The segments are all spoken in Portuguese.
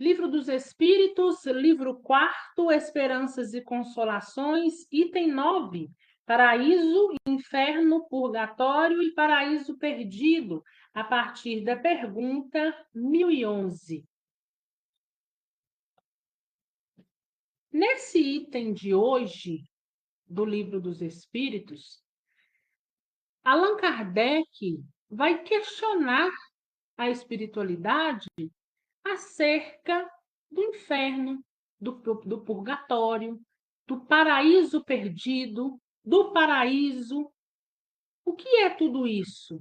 Livro dos Espíritos, livro 4, Esperanças e Consolações, item 9, Paraíso, Inferno, Purgatório e Paraíso Perdido, a partir da pergunta 1011. Nesse item de hoje, do Livro dos Espíritos, Allan Kardec vai questionar a espiritualidade acerca do inferno, do purgatório, do paraíso perdido, do paraíso. O que é tudo isso?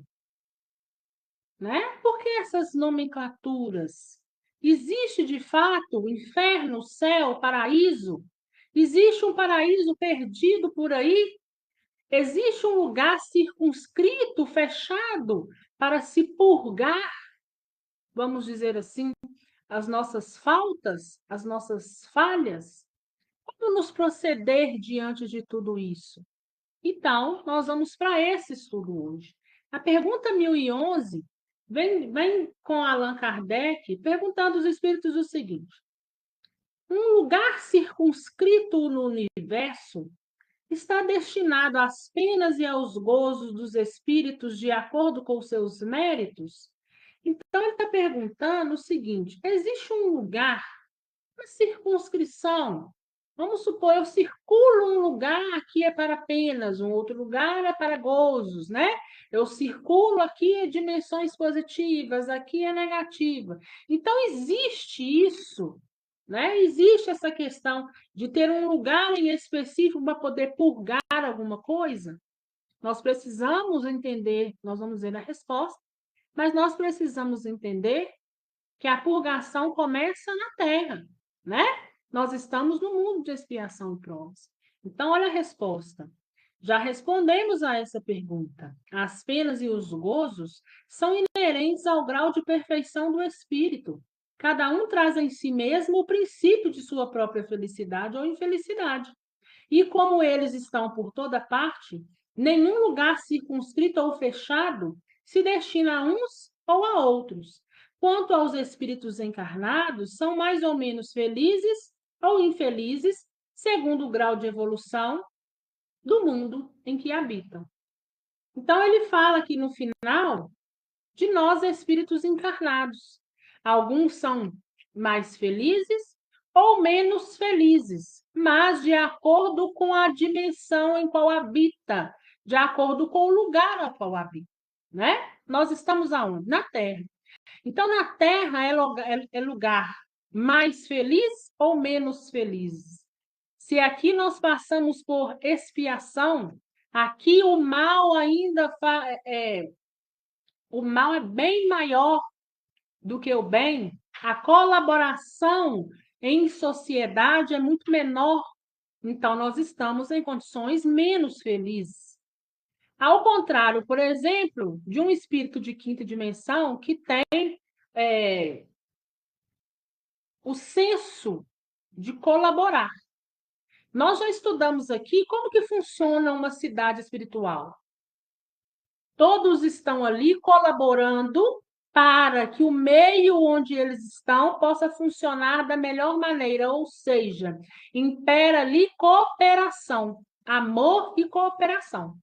Né? Por que essas nomenclaturas? Existe, de fato, inferno, céu, paraíso? Existe um paraíso perdido por aí? Existe um lugar circunscrito, fechado, para se purgar, vamos dizer assim, as nossas faltas, as nossas falhas? Como nos proceder diante de tudo isso? Então, nós vamos para esse estudo hoje. A pergunta 1011 vem com Allan Kardec perguntando aos espíritos o seguinte: um lugar circunscrito no universo está destinado às penas e aos gozos dos espíritos de acordo com seus méritos? Então, ele está perguntando o seguinte: existe um lugar, uma circunscrição? Vamos supor, eu circulo um lugar, aqui é para penas, um outro lugar é para gozos, né? Eu circulo aqui é dimensões positivas, aqui é negativa. Então, existe isso, né? Existe essa questão de ter um lugar em específico para poder purgar alguma coisa? Nós precisamos entender, nós vamos ver a resposta, mas nós precisamos entender que a purgação começa na Terra, né? Nós estamos no mundo de expiação e provas. Então, olha a resposta. Já respondemos a essa pergunta. As penas e os gozos são inerentes ao grau de perfeição do espírito. Cada um traz em si mesmo o princípio de sua própria felicidade ou infelicidade. E como eles estão por toda parte, nenhum lugar circunscrito ou fechado se destina a uns ou a outros. Quanto aos espíritos encarnados, são mais ou menos felizes ou infelizes, segundo o grau de evolução do mundo em que habitam. Então, ele fala aqui no final de nós, espíritos encarnados. Alguns são mais felizes ou menos felizes, mas de acordo com a dimensão em qual habita, de acordo com o lugar ao qual habita, né? Nós estamos aonde? Na Terra. Então, na Terra é lugar mais feliz ou menos feliz? Se aqui nós passamos por expiação, aqui o mal ainda o mal é bem maior do que o bem, a colaboração em sociedade é muito menor, então nós estamos em condições menos felizes. Ao contrário, por exemplo, de um espírito de quinta dimensão que tem o senso de colaborar. Nós já estudamos aqui como que funciona uma cidade espiritual. Todos estão ali colaborando para que o meio onde eles estão possa funcionar da melhor maneira, ou seja, impera ali cooperação, amor e cooperação,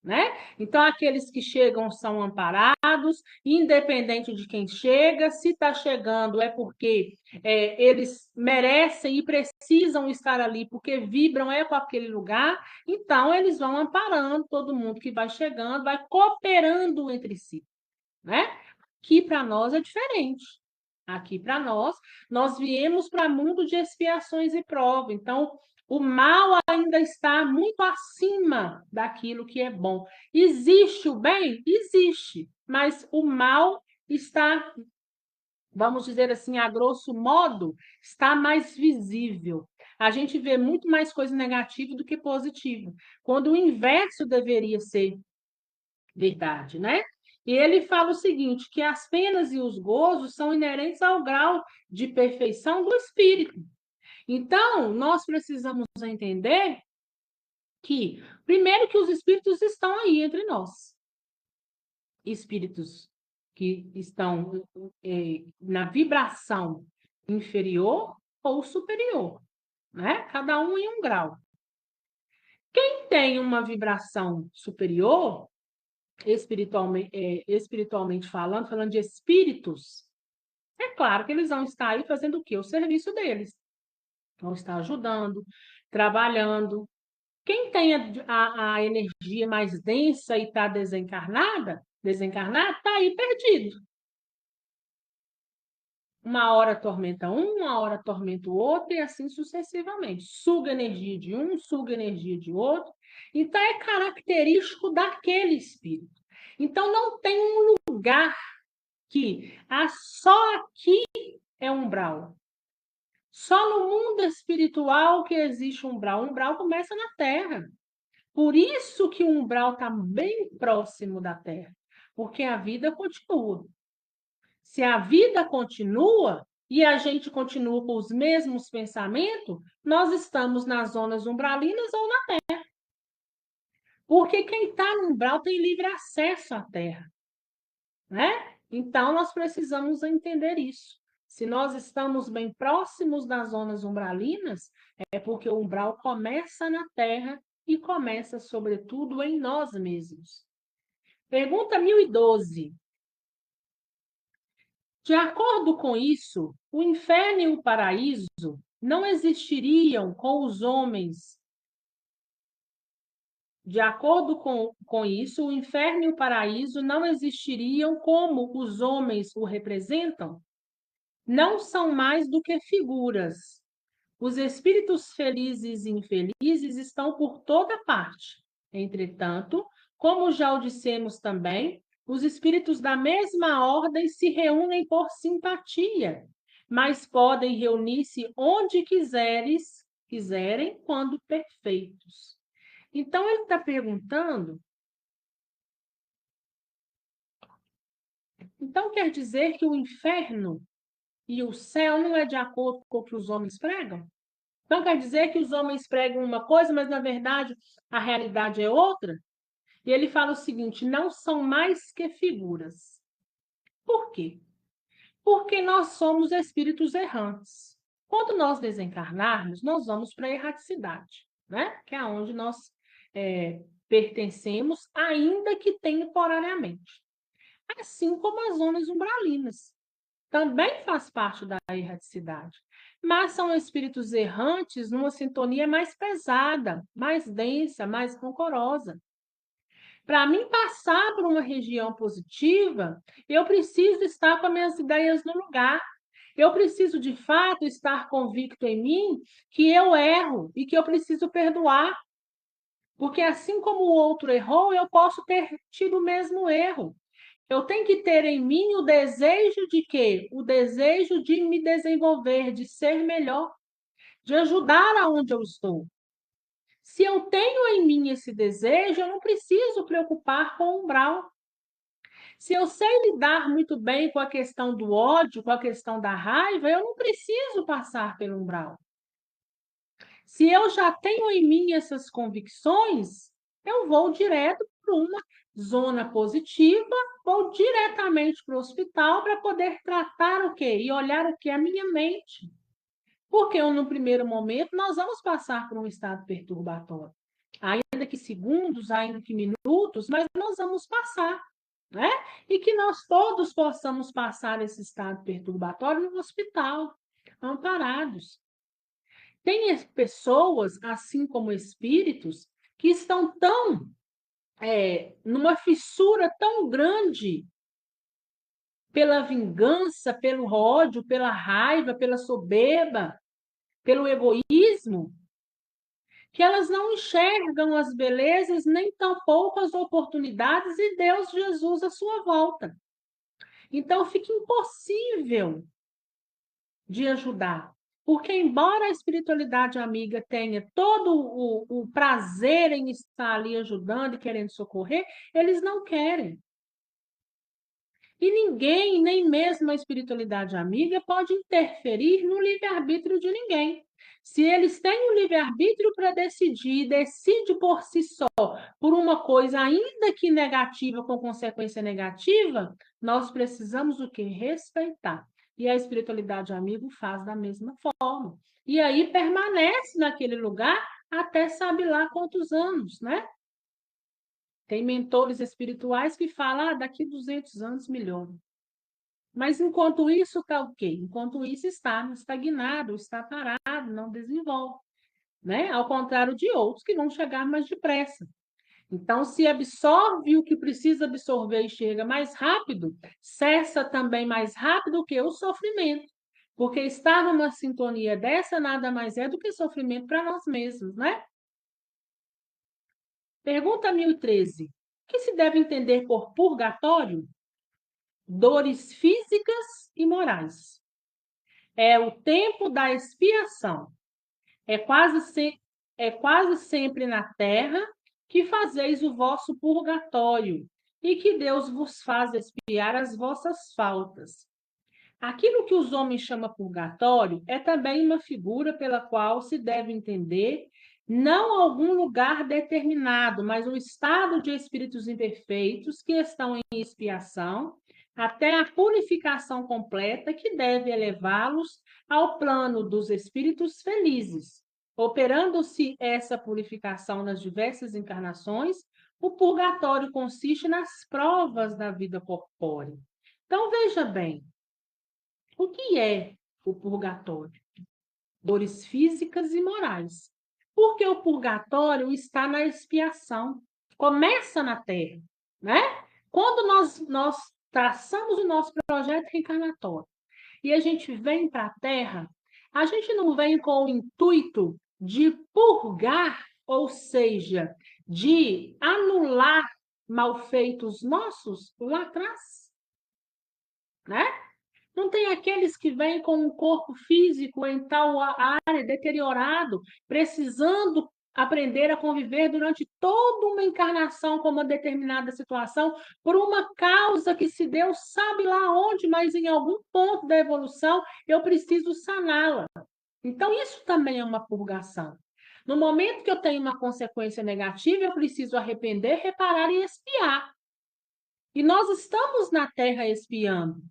né? Então, aqueles que chegam são amparados, independente de quem chega, se está chegando é porque eles merecem e precisam estar ali, porque vibram com aquele lugar, então eles vão amparando todo mundo que vai chegando, vai cooperando entre si, né? Aqui para nós é diferente. Aqui para nós viemos para mundo de expiações e prova. Então, o mal ainda está muito acima daquilo que é bom. Existe o bem? Existe, mas o mal está, vamos dizer assim, a grosso modo, está mais visível. A gente vê muito mais coisa negativa do que positiva, quando o inverso deveria ser verdade, né? E ele fala o seguinte, que as penas e os gozos são inerentes ao grau de perfeição do espírito. Então, nós precisamos entender que, primeiro, que os espíritos estão aí entre nós. Espíritos que estão na vibração inferior ou superior, né? Cada um em um grau. Quem tem uma vibração superior, espiritualmente falando de espíritos, é claro que eles vão estar aí fazendo o quê? O serviço deles. Vão estar ajudando, trabalhando. Quem tem a energia mais densa e está desencarnado, está aí perdido. Uma hora atormenta um, uma hora atormenta o outro, e assim sucessivamente. Suga energia de um, suga energia de outro. Então, é característico daquele espírito. Então, não tem um lugar que só aqui é umbral. Só no mundo espiritual que existe umbral. O umbral começa na Terra. Por isso que o umbral está bem próximo da Terra, porque a vida continua. Se a vida continua e a gente continua com os mesmos pensamentos, nós estamos nas zonas umbralinas ou na Terra. Porque quem está no umbral tem livre acesso à Terra, né? Então, nós precisamos entender isso. Se nós estamos bem próximos das zonas umbralinas, é porque o umbral começa na Terra e começa, sobretudo, em nós mesmos. Pergunta 1012. De acordo com isso, o inferno e o paraíso não existiriam com os homens. De acordo com isso, o inferno e o paraíso não existiriam como os homens o representam? Não são mais do que figuras. Os espíritos felizes e infelizes estão por toda parte. Entretanto, como já o dissemos também, os espíritos da mesma ordem se reúnem por simpatia, mas podem reunir-se onde quiserem, quando perfeitos. Então, ele está perguntando. Então, quer dizer que o inferno e o céu não é de acordo com o que os homens pregam? Então, quer dizer que os homens pregam uma coisa, mas, na verdade, a realidade é outra? E ele fala o seguinte: não são mais que figuras. Por quê? Porque nós somos espíritos errantes. Quando nós desencarnarmos, nós vamos para a erraticidade, né? Que é onde nós pertencemos, ainda que temporariamente. Assim como as zonas umbralinas. Também faz parte da erraticidade. Mas são espíritos errantes numa sintonia mais pesada, mais densa, mais rancorosa. Para mim passar por uma região positiva, eu preciso estar com as minhas ideias no lugar. Eu preciso, de fato, estar convicto em mim que eu erro e que eu preciso perdoar. Porque assim como o outro errou, eu posso ter tido o mesmo erro. Eu tenho que ter em mim o desejo de quê? O desejo de me desenvolver, de ser melhor, de ajudar aonde eu estou. Se eu tenho em mim esse desejo, eu não preciso preocupar com o umbral. Se eu sei lidar muito bem com a questão do ódio, com a questão da raiva, eu não preciso passar pelo umbral. Se eu já tenho em mim essas convicções, eu vou direto para uma zona positiva, vou diretamente para o hospital para poder tratar o quê? E olhar o que? A minha mente. Porque no primeiro momento nós vamos passar por um estado perturbatório. Ainda que segundos, ainda que minutos, mas nós vamos passar, né? E que nós todos possamos passar esse estado perturbatório no hospital, amparados. Tem pessoas, assim como espíritos, que estão numa fissura tão grande pela vingança, pelo ódio, pela raiva, pela soberba, pelo egoísmo, que elas não enxergam as belezas nem tampouco as oportunidades e Deus Jesus à sua volta. Então fica impossível de ajudar. Porque, embora a espiritualidade amiga tenha todo o prazer em estar ali ajudando e querendo socorrer, eles não querem. E ninguém, nem mesmo a espiritualidade amiga, pode interferir no livre-arbítrio de ninguém. Se eles têm o livre-arbítrio para decidir, decide por si só, por uma coisa ainda que negativa, com consequência negativa, nós precisamos o quê? Respeitar. E a espiritualidade amigo faz da mesma forma. E aí permanece naquele lugar até sabe lá quantos anos, né? Tem mentores espirituais que falam, daqui 200 anos melhora. Mas enquanto isso está o quê? Enquanto isso está estagnado, está parado, não desenvolve, né? Ao contrário de outros que vão chegar mais depressa. Então, se absorve o que precisa absorver e chega mais rápido, cessa também mais rápido que o sofrimento. Porque estar numa sintonia dessa nada mais é do que sofrimento para nós mesmos, né? Pergunta 1013. O que se deve entender por purgatório? Dores físicas e morais. É o tempo da expiação. É quase sempre na terra que fazeis o vosso purgatório e que Deus vos faz expiar as vossas faltas. Aquilo que os homens chamam purgatório é também uma figura pela qual se deve entender não algum lugar determinado, mas um estado de espíritos imperfeitos que estão em expiação até a purificação completa que deve elevá-los ao plano dos espíritos felizes. Operando-se essa purificação nas diversas encarnações, o purgatório consiste nas provas da vida corpórea. Então, veja bem, o que é o purgatório? Dores físicas e morais. Porque o purgatório está na expiação. Começa na Terra, né? Quando nós traçamos o nosso projeto reencarnatório e a gente vem para a Terra, a gente não vem com o intuito de purgar, ou seja, de anular malfeitos nossos lá atrás, né? Não tem aqueles que vêm com um corpo físico em tal área deteriorado, precisando aprender a conviver durante toda uma encarnação com uma determinada situação, por uma causa que se deu sabe lá onde, mas em algum ponto da evolução eu preciso saná-la. Então, isso também é uma purgação. No momento que eu tenho uma consequência negativa, eu preciso arrepender, reparar e expiar. E nós estamos na Terra expiando.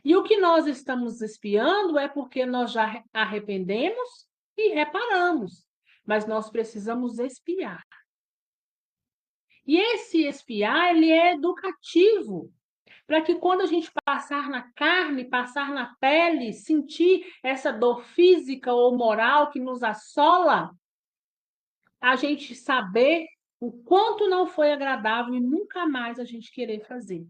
E o que nós estamos expiando é porque nós já arrependemos e reparamos. Mas nós precisamos expiar. E esse expiar, ele é educativo. Para que quando a gente passar na carne, passar na pele, sentir essa dor física ou moral que nos assola, a gente saber o quanto não foi agradável e nunca mais a gente querer fazer.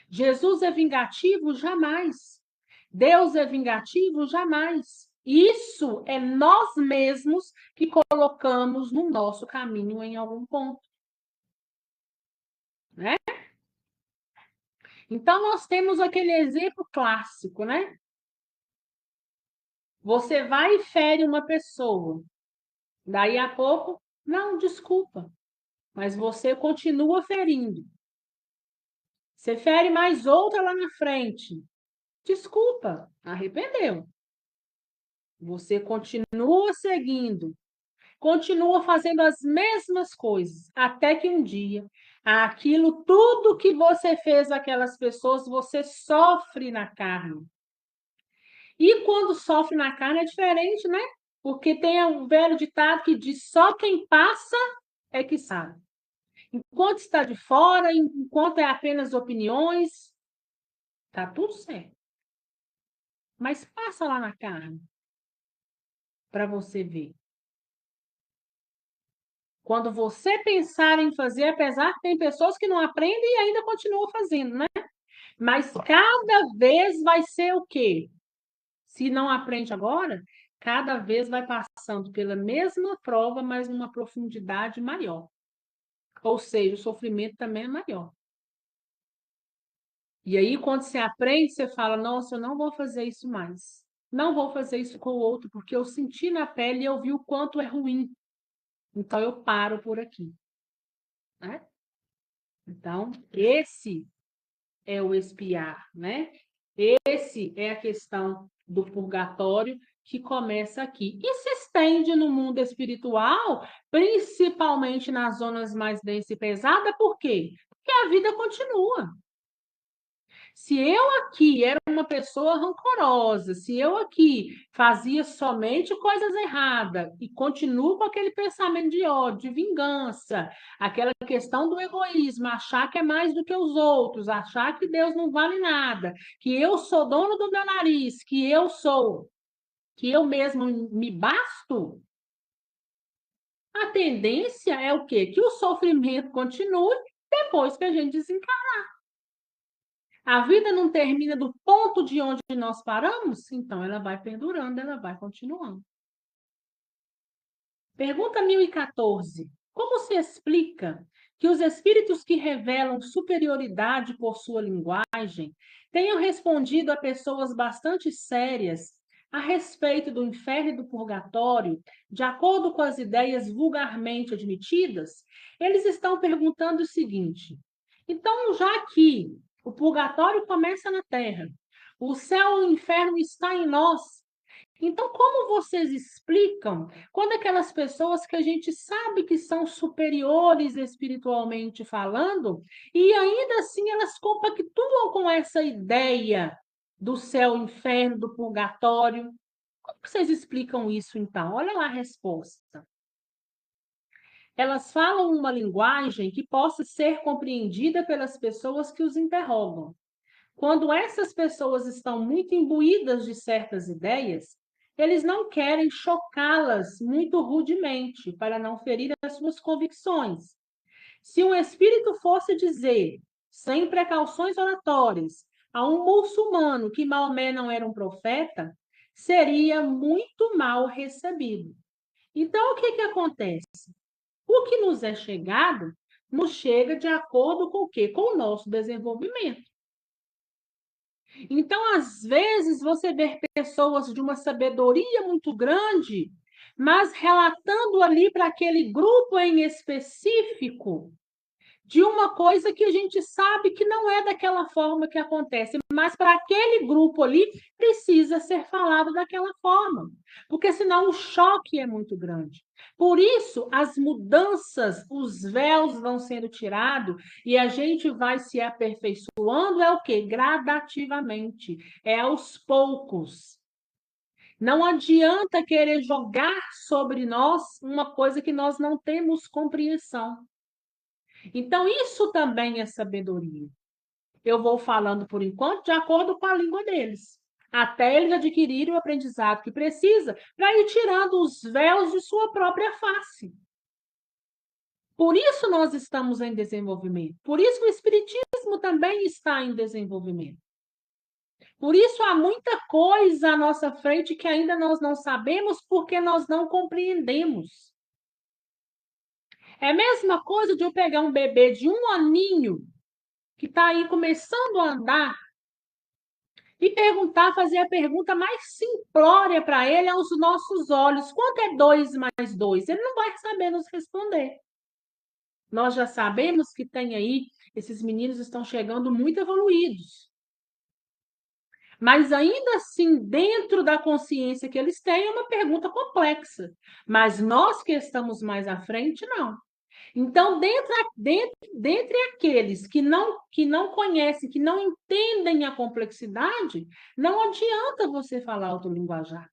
Jesus é vingativo? Jamais. Deus é vingativo? Jamais. Isso é nós mesmos que colocamos no nosso caminho em algum ponto. Né? Então, nós temos aquele exemplo clássico, né? Você vai e fere uma pessoa. Daí a pouco, não, desculpa, mas você continua ferindo. Você fere mais outra lá na frente. Desculpa, arrependeu. Você continua seguindo, continua fazendo as mesmas coisas, até que um dia, aquilo tudo que você fez àquelas pessoas, você sofre na carne. E quando sofre na carne é diferente, né? Porque tem um velho ditado que diz: só quem passa é que sabe. Enquanto está de fora, enquanto é apenas opiniões, tá tudo certo. Mas passa lá na carne para você ver. Quando você pensar em fazer, apesar que tem pessoas que não aprendem e ainda continuam fazendo, né? Mas cada vez vai ser o quê? Se não aprende agora, cada vez vai passando pela mesma prova, mas numa profundidade maior. Ou seja, o sofrimento também é maior. E aí, quando você aprende, você fala: nossa, eu não vou fazer isso mais. Não vou fazer isso com o outro, porque eu senti na pele e eu vi o quanto é ruim. Então, eu paro por aqui. Né? Então, esse é o expiar, né? Esse é a questão do purgatório que começa aqui. E se estende no mundo espiritual, principalmente nas zonas mais densas e pesadas, por quê? Porque a vida continua. Se eu aqui era uma pessoa rancorosa, se eu aqui fazia somente coisas erradas e continuo com aquele pensamento de ódio, de vingança, aquela questão do egoísmo, achar que é mais do que os outros, achar que Deus não vale nada, que eu sou dono do meu nariz, que eu mesmo me basto, a tendência é o quê? Que o sofrimento continue depois que a gente desencarna. A vida não termina do ponto de onde nós paramos? Então, ela vai perdurando, ela vai continuando. Pergunta 1014. Como se explica que os espíritos que revelam superioridade por sua linguagem tenham respondido a pessoas bastante sérias a respeito do inferno e do purgatório, de acordo com as ideias vulgarmente admitidas? Eles estão perguntando o seguinte: então, já que o purgatório começa na Terra, o céu e o inferno está em nós, então, como vocês explicam quando aquelas pessoas que a gente sabe que são superiores espiritualmente falando, e ainda assim elas compactuam com essa ideia do céu, inferno, do purgatório? Como que vocês explicam isso, então? Olha lá a resposta. Elas falam uma linguagem que possa ser compreendida pelas pessoas que os interrogam. Quando essas pessoas estão muito imbuídas de certas ideias, eles não querem chocá-las muito rudemente, para não ferir as suas convicções. Se um espírito fosse dizer, sem precauções oratórias, a um muçulmano que Maomé não era um profeta, seria muito mal recebido. Então, o que acontece? O que nos é chegado, nos chega de acordo com o quê? Com o nosso desenvolvimento. Então, às vezes, você vê pessoas de uma sabedoria muito grande, mas relatando ali para aquele grupo em específico de uma coisa que a gente sabe que não é daquela forma que acontece, mas para aquele grupo ali precisa ser falado daquela forma, porque senão o choque é muito grande. Por isso, as mudanças, os véus vão sendo tirados e a gente vai se aperfeiçoando, é o quê? Gradativamente, é aos poucos. Não adianta querer jogar sobre nós uma coisa que nós não temos compreensão. Então, isso também é sabedoria. Eu vou falando por enquanto de acordo com a língua deles, até eles adquirirem o aprendizado que precisa para ir tirando os véus de sua própria face. Por isso nós estamos em desenvolvimento. Por isso o Espiritismo também está em desenvolvimento. Por isso há muita coisa à nossa frente que ainda nós não sabemos porque nós não compreendemos. É a mesma coisa de eu pegar um bebê de 1 aninho que está aí começando a andar e perguntar, fazer a pergunta mais simplória para ele aos nossos olhos: quanto é 2 mais 2? Ele não vai saber nos responder. Nós já sabemos que tem aí, esses meninos estão chegando muito evoluídos. Mas ainda assim, dentro da consciência que eles têm, é uma pergunta complexa. Mas nós que estamos mais à frente, não. Então, dentre aqueles que não conhecem, que não entendem a complexidade, não adianta você falar outro linguajar.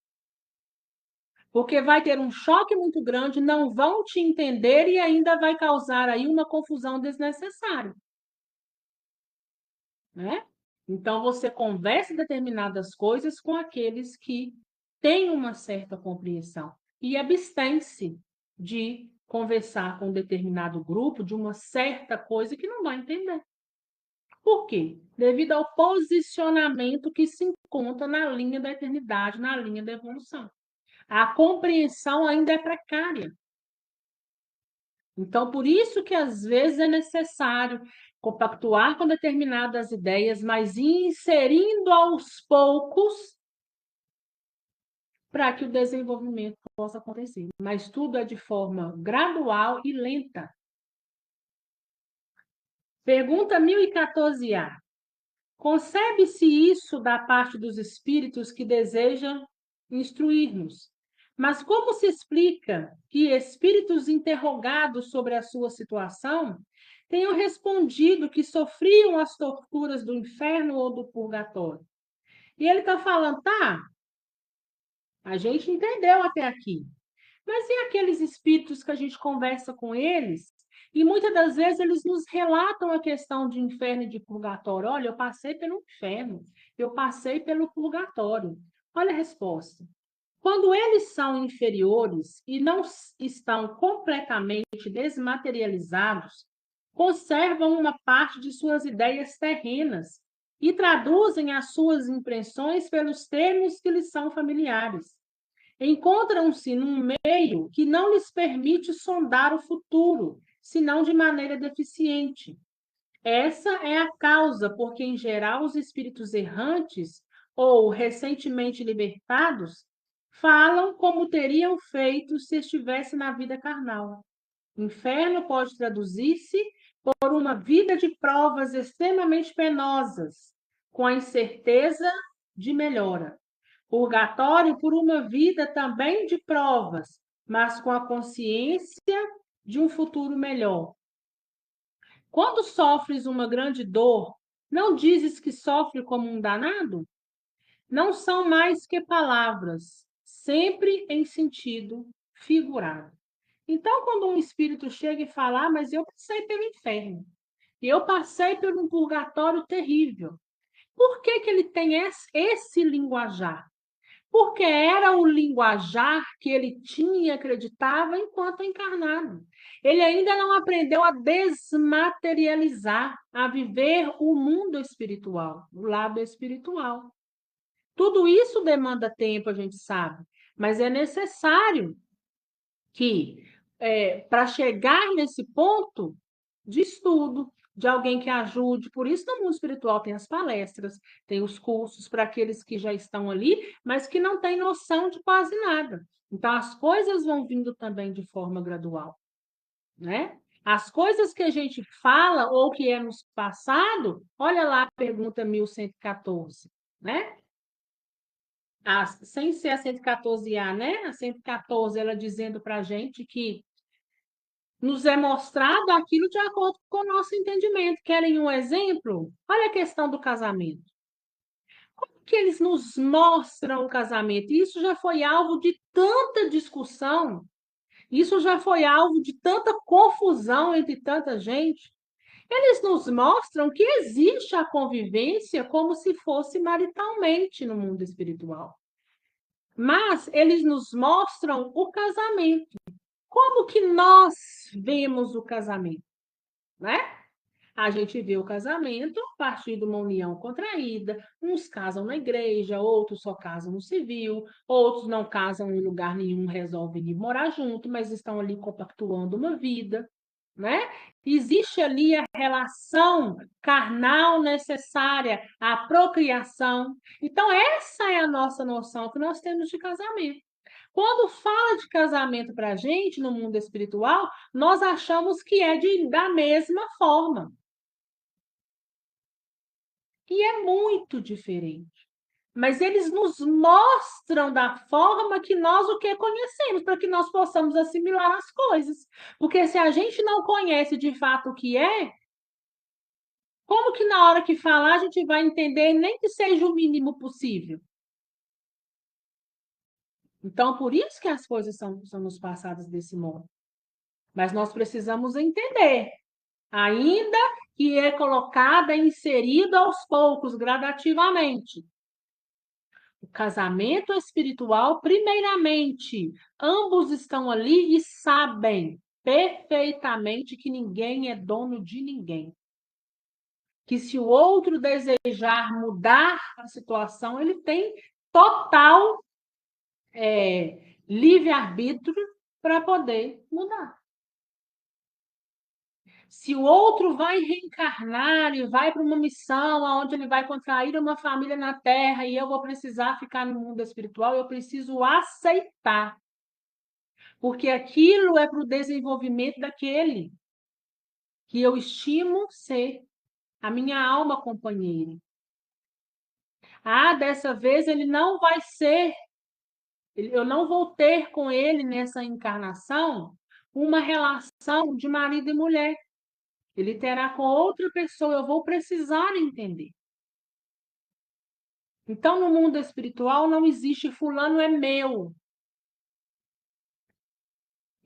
Porque vai ter um choque muito grande, não vão te entender e ainda vai causar aí uma confusão desnecessária, né? Então, você conversa determinadas coisas com aqueles que têm uma certa compreensão e abstém-se de conversar com um determinado grupo de uma certa coisa que não vai entender. Por quê? Devido ao posicionamento que se encontra na linha da eternidade, na linha da evolução. A compreensão ainda é precária. Então, por isso que às vezes é necessário compactuar com determinadas ideias, mas inserindo aos poucos para que o desenvolvimento possa acontecer. Mas tudo é de forma gradual e lenta. Pergunta 1014A. Concebe-se isso da parte dos espíritos que desejam instruir-nos. Mas como se explica que espíritos interrogados sobre a sua situação tenham respondido que sofriam as torturas do inferno ou do purgatório. E ele está falando, tá, a gente entendeu até aqui. Mas e aqueles espíritos que a gente conversa com eles? E muitas das vezes eles nos relatam a questão de inferno e de purgatório. Olha, eu passei pelo inferno, eu passei pelo purgatório. Olha a resposta. Quando eles são inferiores e não estão completamente desmaterializados, conservam uma parte de suas ideias terrenas e traduzem as suas impressões pelos termos que lhes são familiares. Encontram-se num meio que não lhes permite sondar o futuro, senão de maneira deficiente. Essa é a causa por que, em geral, os espíritos errantes ou recentemente libertados falam como teriam feito se estivesse na vida carnal. Inferno pode traduzir-se por uma vida de provas extremamente penosas, com a incerteza de melhora. Purgatório por uma vida também de provas, mas com a consciência de um futuro melhor. Quando sofres uma grande dor, não dizes que sofre como um danado? Não são mais que palavras, sempre em sentido figurado. Então, quando um espírito chega e fala, mas eu passei pelo inferno, eu passei por um purgatório terrível, por que que ele tem esse linguajar? Porque era o linguajar que ele tinha e acreditava enquanto encarnado. Ele ainda não aprendeu a desmaterializar, a viver o mundo espiritual, o lado espiritual. Tudo isso demanda tempo, a gente sabe, mas é necessário que, para chegar nesse ponto de estudo, de alguém que ajude, por isso no mundo espiritual tem as palestras, tem os cursos para aqueles que já estão ali, mas que não têm noção de quase nada. Então, as coisas vão vindo também de forma gradual, né? As coisas que a gente fala ou que é nos passado, olha lá a pergunta 1114, né? Sem ser a 114A, né? A 114, ela dizendo para a gente que nos é mostrado aquilo de acordo com o nosso entendimento. Querem um exemplo? Olha a questão do casamento. Como que eles nos mostram o casamento? Isso já foi alvo de tanta discussão, isso já foi alvo de tanta confusão entre tanta gente. Eles nos mostram que existe a convivência como se fosse maritalmente no mundo espiritual. Mas eles nos mostram o casamento. Como que nós vemos o casamento, né? A gente vê o casamento a partir de uma união contraída. Uns casam na igreja, outros só casam no civil, outros não casam em lugar nenhum, resolvem ir morar junto, mas estão ali compactuando uma vida, né? Existe ali a relação carnal necessária, a procriação. Então, essa é a nossa noção que nós temos de casamento. Quando fala de casamento para a gente no mundo espiritual, nós achamos que é da mesma forma. E é muito diferente. Mas eles nos mostram da forma que nós o que conhecemos, para que nós possamos assimilar as coisas. Porque se a gente não conhece de fato o que é, como que na hora que falar a gente vai entender nem que seja o mínimo possível? Então, por isso que as coisas são nos passadas desse modo. Mas nós precisamos entender, ainda que é colocada, inserida aos poucos, gradativamente. O casamento espiritual, primeiramente, ambos estão ali e sabem perfeitamente que ninguém é dono de ninguém. Que se o outro desejar mudar a situação, ele tem total livre-arbítrio para poder mudar. Se o outro vai reencarnar e vai para uma missão onde ele vai contrair uma família na Terra e eu vou precisar ficar no mundo espiritual, eu preciso aceitar. Porque aquilo é para o desenvolvimento daquele que eu estimo ser a minha alma companheira. Ah, dessa vez ele não vai ser, eu não vou ter com ele nessa encarnação uma relação de marido e mulher. Ele terá com outra pessoa, eu vou precisar entender. Então, no mundo espiritual, não existe fulano é meu.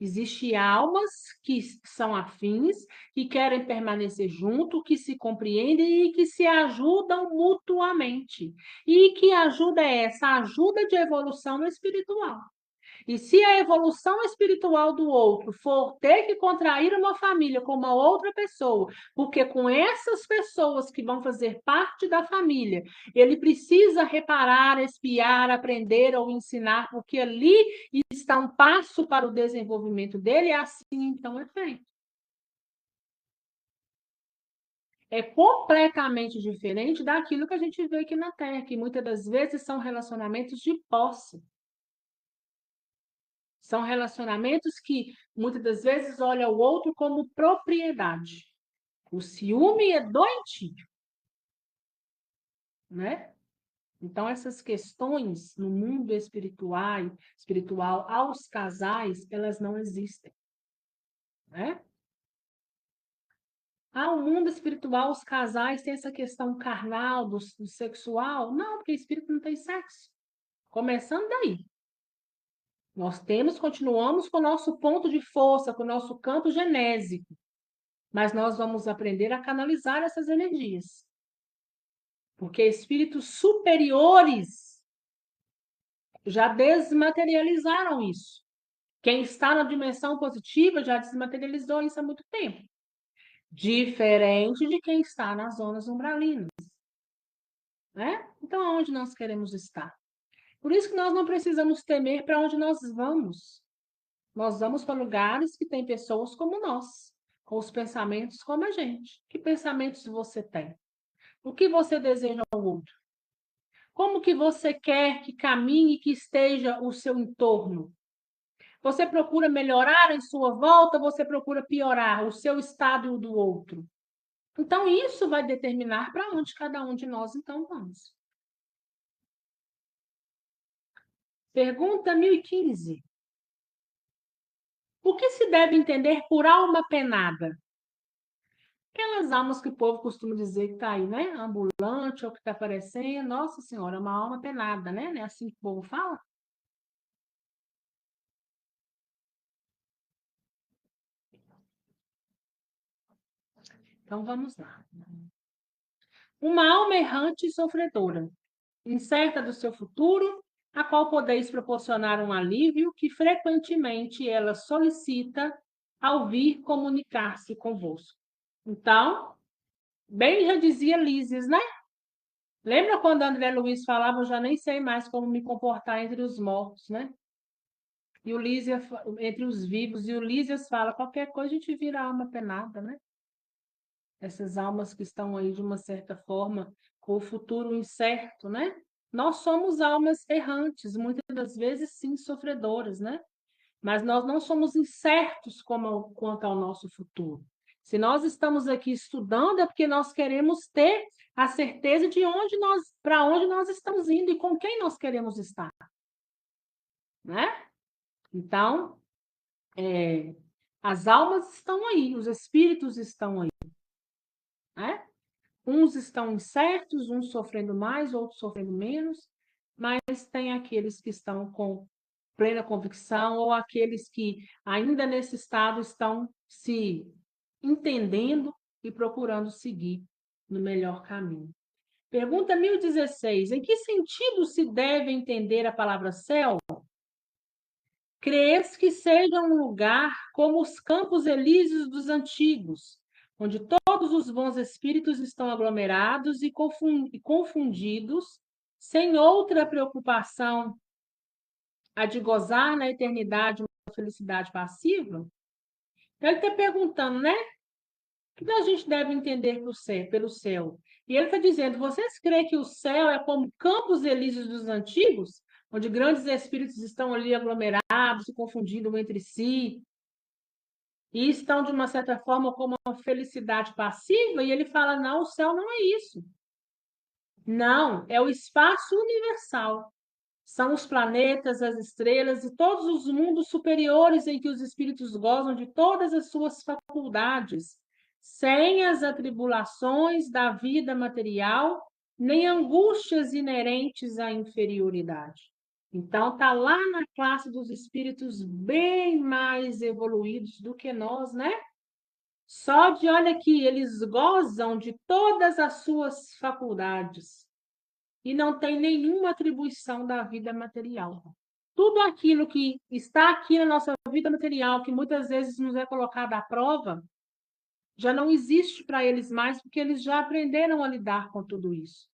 Existem almas que são afins, que querem permanecer junto, que se compreendem e que se ajudam mutuamente. E que ajuda é essa? Ajuda de evolução espiritual. E se a evolução espiritual do outro for ter que contrair uma família com uma outra pessoa, porque com essas pessoas que vão fazer parte da família, ele precisa reparar, espiar, aprender ou ensinar, porque ali está um passo para o desenvolvimento dele, e assim então é feito. É completamente diferente daquilo que a gente vê aqui na Terra, que muitas das vezes são relacionamentos de posse. São relacionamentos que muitas das vezes olham o outro como propriedade. O ciúme é doentio, né? Então, essas questões no mundo espiritual aos casais, elas não existem, né? Ah, o mundo espiritual, os casais têm essa questão carnal, do sexual? Não, porque espírito não tem sexo. Começando daí. Nós continuamos com o nosso ponto de força, com o nosso campo genésico. Mas nós vamos aprender a canalizar essas energias. Porque espíritos superiores já desmaterializaram isso. Quem está na dimensão positiva já desmaterializou isso há muito tempo. Diferente de quem está nas zonas umbralinas. Né? Então, aonde nós queremos estar? Por isso que nós não precisamos temer para onde nós vamos. Nós vamos para lugares que tem pessoas como nós, com os pensamentos como a gente. Que pensamentos você tem? O que você deseja ao outro? Como que você quer que caminhe, que esteja o seu entorno? Você procura melhorar em sua volta, você procura piorar o seu estado e o do outro? Então, isso vai determinar para onde cada um de nós, então, vamos. Pergunta 1015. O que se deve entender por alma penada? Aquelas almas que o povo costuma dizer que está aí, né? Ambulante, ou que está aparecendo. Nossa Senhora, é uma alma penada, né? Não é assim que o povo fala? Então, vamos lá. Uma alma errante e sofredora, incerta do seu futuro, a qual podeis proporcionar um alívio que frequentemente ela solicita ao vir comunicar-se convosco. Então, bem já dizia Lísias, né? Lembra quando André Luiz falava, eu já nem sei mais como me comportar entre os mortos, né? E o Lísias, entre os vivos, e o Lísias fala, qualquer coisa a gente vira alma penada, né? Essas almas que estão aí, de uma certa forma, com o futuro incerto, né? Nós somos almas errantes, muitas das vezes, sim, sofredoras, né? Mas nós não somos incertos quanto ao nosso futuro. Se nós estamos aqui estudando, é porque nós queremos ter a certeza de para onde nós estamos indo e com quem nós queremos estar, né? Então, as almas estão aí, os espíritos estão aí, né? Uns estão incertos, uns sofrendo mais, outros sofrendo menos, mas tem aqueles que estão com plena convicção ou aqueles que ainda nesse estado estão se entendendo e procurando seguir no melhor caminho. Pergunta 1016. Em que sentido se deve entender a palavra céu? Crees que seja um lugar como os campos elíseos dos antigos, onde todos os bons espíritos estão aglomerados e confundidos, sem outra preocupação, a de gozar na eternidade uma felicidade passiva? Ele está perguntando, né? O que a gente deve entender pelo céu? E ele está dizendo, vocês creem que o céu é como campos elíseos dos antigos, onde grandes espíritos estão ali aglomerados, se confundindo entre si, e estão, de uma certa forma, como uma felicidade passiva? E ele fala, não, o céu não é isso. Não, é o espaço universal. São os planetas, as estrelas e todos os mundos superiores em que os espíritos gozam de todas as suas faculdades, sem as atribulações da vida material, nem angústias inerentes à inferioridade. Então, está lá na classe dos espíritos bem mais evoluídos do que nós, né? Só de, olha aqui, eles gozam de todas as suas faculdades e não tem nenhuma atribuição da vida material. Tudo aquilo que está aqui na nossa vida material, que muitas vezes nos é colocado à prova, já não existe para eles mais, porque eles já aprenderam a lidar com tudo isso.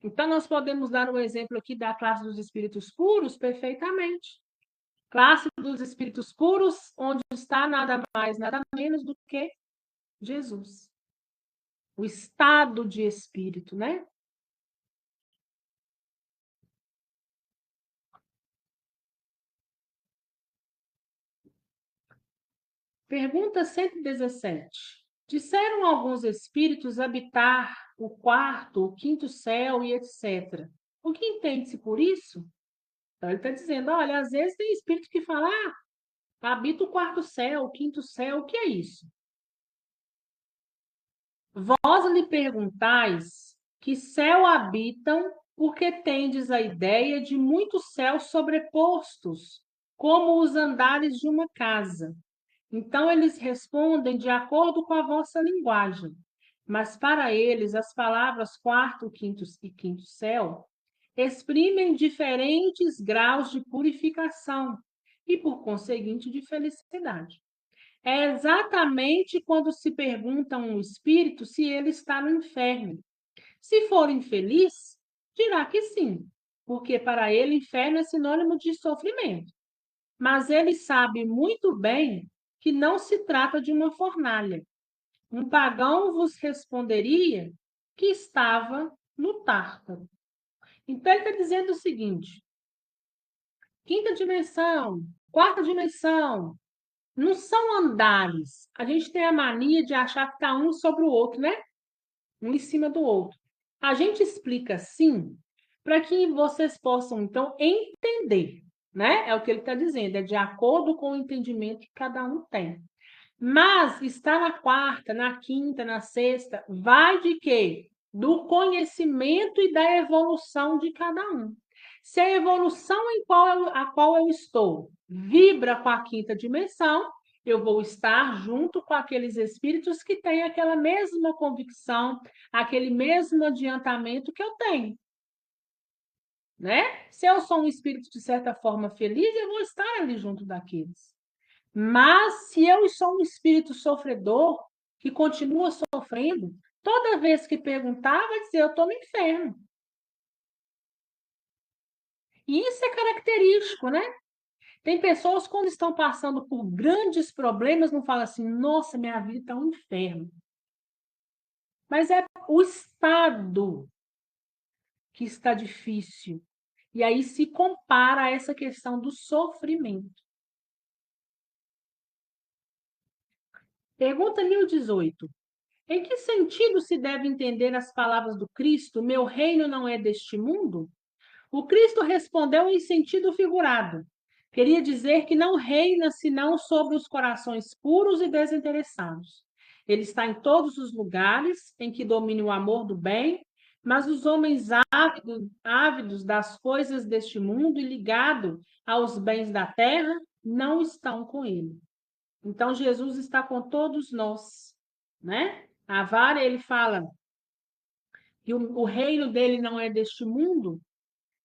Então, nós podemos dar um exemplo aqui da classe dos espíritos puros perfeitamente. Classe dos espíritos puros, onde está nada mais, nada menos do que Jesus. O estado de espírito, né? Pergunta 117. Disseram alguns espíritos habitar o quarto, o quinto céu e etc. O que entende-se por isso? Então, ele está dizendo, olha, às vezes tem espírito que fala, habita o quarto céu, o quinto céu, o que é isso? Vós lhe perguntais que céu habitam, porque tendes a ideia de muitos céus sobrepostos, como os andares de uma casa. Então, eles respondem de acordo com a vossa linguagem. Mas para eles, as palavras quarto, quinto e quinto céu exprimem diferentes graus de purificação e, por conseguinte, de felicidade. É exatamente quando se pergunta a um espírito se ele está no inferno. Se for infeliz, dirá que sim, porque para ele inferno é sinônimo de sofrimento. Mas ele sabe muito bem que não se trata de uma fornalha. Um pagão vos responderia que estava no Tártaro. Então, ele está dizendo o seguinte: quinta dimensão, quarta dimensão, não são andares. A gente tem a mania de achar que está um sobre o outro, né? Um em cima do outro. A gente explica assim para que vocês possam, então, entender, né? É o que ele está dizendo, é de acordo com o entendimento que cada um tem. Mas está na quarta, na quinta, na sexta, vai de quê? Do conhecimento e da evolução de cada um. Se a evolução a qual eu estou vibra com a quinta dimensão, eu vou estar junto com aqueles espíritos que têm aquela mesma convicção, aquele mesmo adiantamento que eu tenho. Né? Se eu sou um espírito de certa forma feliz, eu vou estar ali junto daqueles. Mas se eu sou um espírito sofredor, que continua sofrendo, toda vez que perguntar, vai dizer, eu estou no inferno. E isso é característico, né? Tem pessoas, quando estão passando por grandes problemas, não falam assim, nossa, minha vida está um inferno. Mas é o estado que está difícil. E aí se compara a essa questão do sofrimento. Pergunta 1018. Em que sentido se deve entender as palavras do Cristo, meu reino não é deste mundo? O Cristo respondeu em sentido figurado. Queria dizer que não reina senão sobre os corações puros e desinteressados. Ele está em todos os lugares em que domina o amor do bem, mas os homens ávidos das coisas deste mundo e ligados aos bens da terra não estão com ele. Então, Jesus está com todos nós, né? A vara, ele fala que o reino dele não é deste mundo,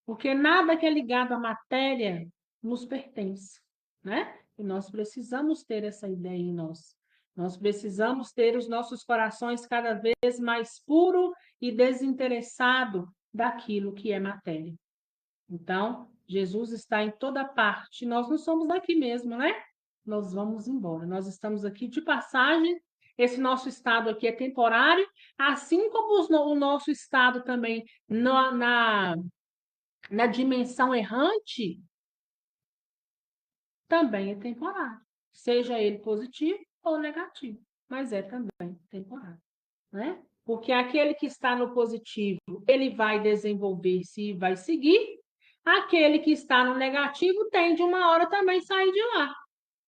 porque nada que é ligado à matéria nos pertence, né? E nós precisamos ter essa ideia em nós. Nós precisamos ter os nossos corações cada vez mais puro e desinteressado daquilo que é matéria. Então, Jesus está em toda parte. Nós não somos daqui mesmo, né? Nós vamos embora. Nós estamos aqui de passagem. Esse nosso estado aqui é temporário, assim como o nosso estado também na dimensão errante, também é temporário. Seja ele positivo ou negativo, mas é também temporário, né? Porque aquele que está no positivo, ele vai desenvolver-se e vai seguir. Aquele que está no negativo tem de uma hora também sair de lá.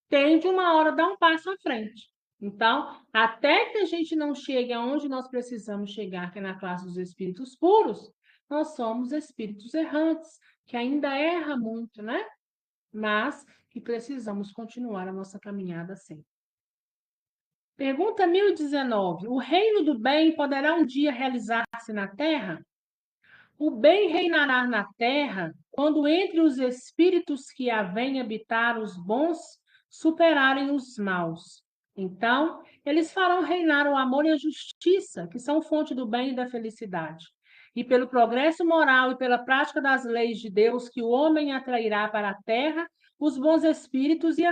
Tem de uma hora dar um passo à frente. Então, até que a gente não chegue aonde nós precisamos chegar, que é na classe dos espíritos puros, nós somos espíritos errantes, que ainda erra muito, né? Mas que precisamos continuar a nossa caminhada sempre. Pergunta 1019. O reino do bem poderá um dia realizar-se na Terra? O bem reinará na Terra quando entre os espíritos que a vêm habitar os bons superarem os maus. Então, eles farão reinar o amor e a justiça, que são fonte do bem e da felicidade. E pelo progresso moral e pela prática das leis de Deus, que o homem atrairá para a Terra os bons espíritos e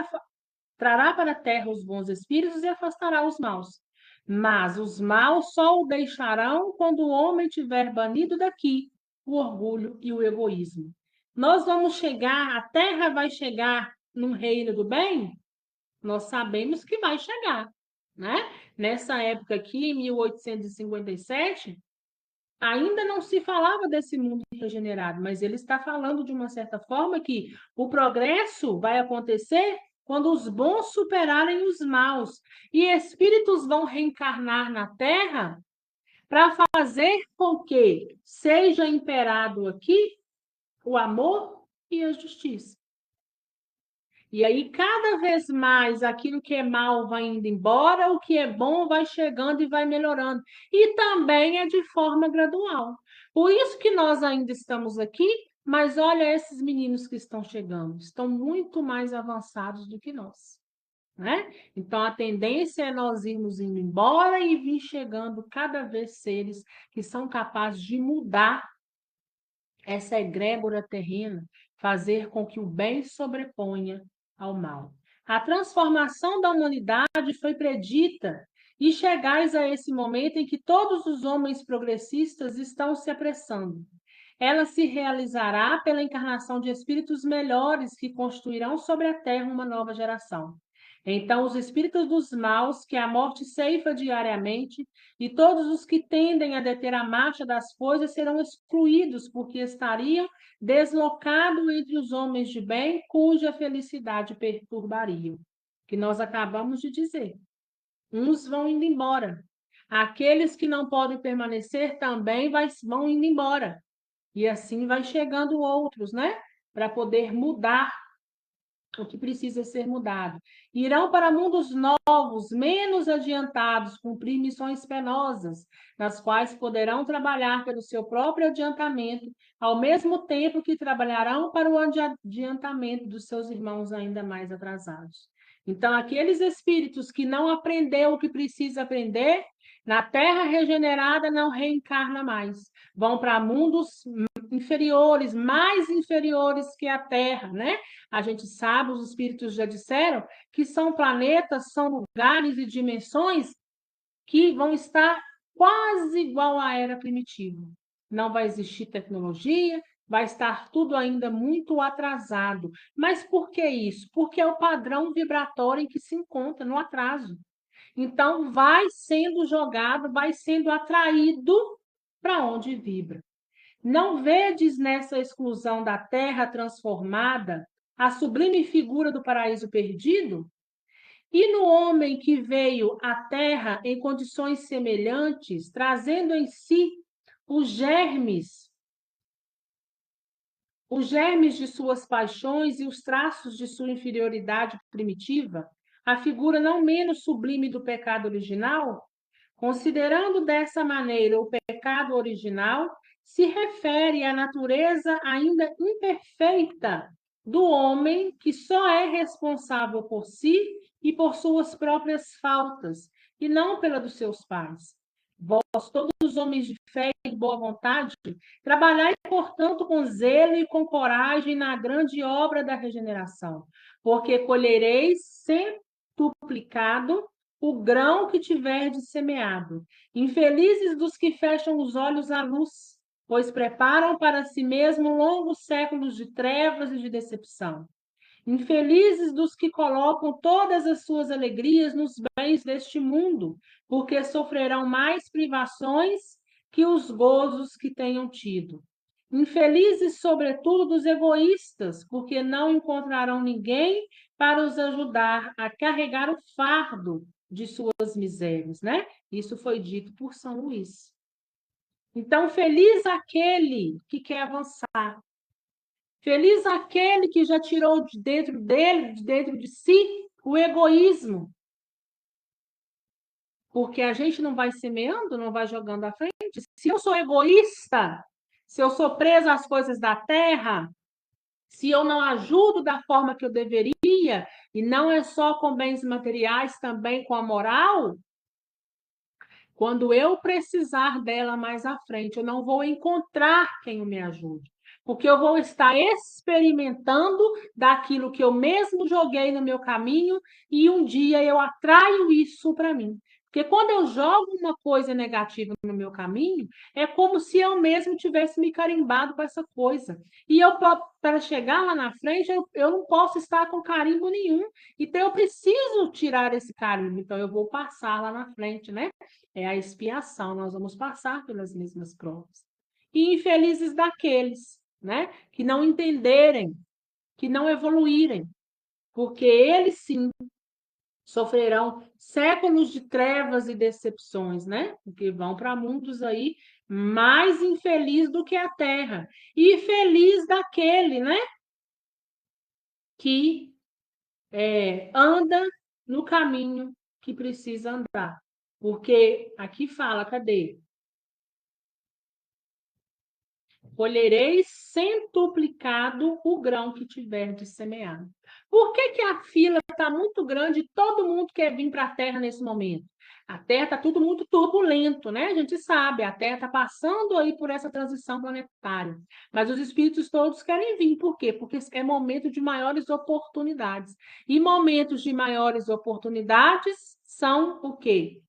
trará para a terra os bons espíritos e afastará os maus. Mas os maus só o deixarão quando o homem tiver banido daqui o orgulho e o egoísmo. Nós vamos chegar, a terra vai chegar num reino do bem? Nós sabemos que vai chegar, né? Nessa época aqui, em 1857, ainda não se falava desse mundo regenerado, mas ele está falando de uma certa forma que o progresso vai acontecer quando os bons superarem os maus e espíritos vão reencarnar na Terra para fazer com que seja imperado aqui o amor e a justiça. E aí, cada vez mais, aquilo que é mal vai indo embora, o que é bom vai chegando e vai melhorando. E também é de forma gradual. Por isso que nós ainda estamos aqui, mas olha esses meninos que estão chegando, estão muito mais avançados do que nós, né? Então, a tendência é nós irmos indo embora e vir chegando cada vez seres que são capazes de mudar essa egrégora terrena, fazer com que o bem sobreponha ao mal. A transformação da humanidade foi predita e chegais a esse momento em que todos os homens progressistas estão se apressando. Ela se realizará pela encarnação de espíritos melhores que construirão sobre a terra uma nova geração. Então, os espíritos dos maus, que a morte ceifa diariamente, e todos os que tendem a deter a marcha das coisas serão excluídos, porque estariam deslocados entre os homens de bem, cuja felicidade perturbariam. Que nós acabamos de dizer. Uns vão indo embora. Aqueles que não podem permanecer também vão indo embora. E assim vai chegando outros, né? Para poder mudar o que precisa ser mudado. Irão para mundos novos, menos adiantados, cumprir missões penosas, nas quais poderão trabalhar pelo seu próprio adiantamento, ao mesmo tempo que trabalharão para o adiantamento dos seus irmãos ainda mais atrasados. Então, aqueles espíritos que não aprendeu o que precisa aprender, na terra regenerada não reencarna mais. Vão para mundos inferiores, mais inferiores que a Terra, né? A gente sabe, os espíritos já disseram, que são planetas, são lugares e dimensões que vão estar quase igual à era primitiva. Não vai existir tecnologia, vai estar tudo ainda muito atrasado. Mas por que isso? Porque é o padrão vibratório em que se encontra, no atraso. Então, vai sendo jogado, vai sendo atraído para onde vibra. Não vedes nessa exclusão da terra transformada a sublime figura do paraíso perdido? E no homem que veio à terra em condições semelhantes, trazendo em si os germes, os germes de suas paixões e os traços de sua inferioridade primitiva, a figura não menos sublime do pecado original? Considerando dessa maneira o pecado original, se refere à natureza ainda imperfeita do homem que só é responsável por si e por suas próprias faltas, e não pela dos seus pais. Vós, todos os homens de fé e de boa vontade, trabalhai, portanto, com zelo e com coragem na grande obra da regeneração, porque colhereis centuplicado o grão que tiverdes semeado. Infelizes dos que fecham os olhos à luz, pois preparam para si mesmo longos séculos de trevas e de decepção. Infelizes dos que colocam todas as suas alegrias nos bens deste mundo, porque sofrerão mais privações que os gozos que tenham tido. Infelizes, sobretudo, dos egoístas, porque não encontrarão ninguém para os ajudar a carregar o fardo de suas misérias, né? Isso foi dito por São Luís. Então, feliz aquele que quer avançar. Feliz aquele que já tirou de dentro dele, de dentro de si, o egoísmo. Porque a gente não vai semeando, não vai jogando à frente. Se eu sou egoísta, se eu sou presa às coisas da terra, se eu não ajudo da forma que eu deveria, e não é só com bens materiais, também com a moral, quando eu precisar dela mais à frente, eu não vou encontrar quem me ajude. Porque eu vou estar experimentando daquilo que eu mesmo joguei no meu caminho e um dia eu atraio isso para mim. Porque quando eu jogo uma coisa negativa no meu caminho, é como se eu mesmo tivesse me carimbado com essa coisa. E eu, para chegar lá na frente, eu não posso estar com carimbo nenhum. Então, eu preciso tirar esse carimbo. Então, eu vou passar lá na frente, né? É a expiação, nós vamos passar pelas mesmas provas. E infelizes daqueles, né, que não entenderem, que não evoluírem, porque eles sim sofrerão séculos de trevas e decepções, né? Porque vão para mundos aí mais infeliz do que a terra. E feliz daquele, né, que anda no caminho que precisa andar. Porque aqui fala, cadê? Colhereis centuplicado o grão que tiverdes semeado. Por que, que a fila está muito grande e todo mundo quer vir para a Terra nesse momento? A Terra está tudo muito turbulento, né? A gente sabe, a Terra está passando aí por essa transição planetária. Mas os espíritos todos querem vir. Por quê? Porque é momento de maiores oportunidades. E momentos de maiores oportunidades são o quê?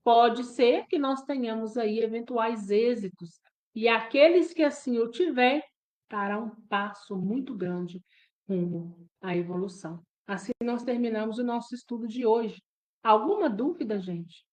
Pode ser que nós tenhamos aí eventuais êxitos, e aqueles que assim o tiver, darão um passo muito grande rumo à evolução. Assim nós terminamos o nosso estudo de hoje. Alguma dúvida, gente?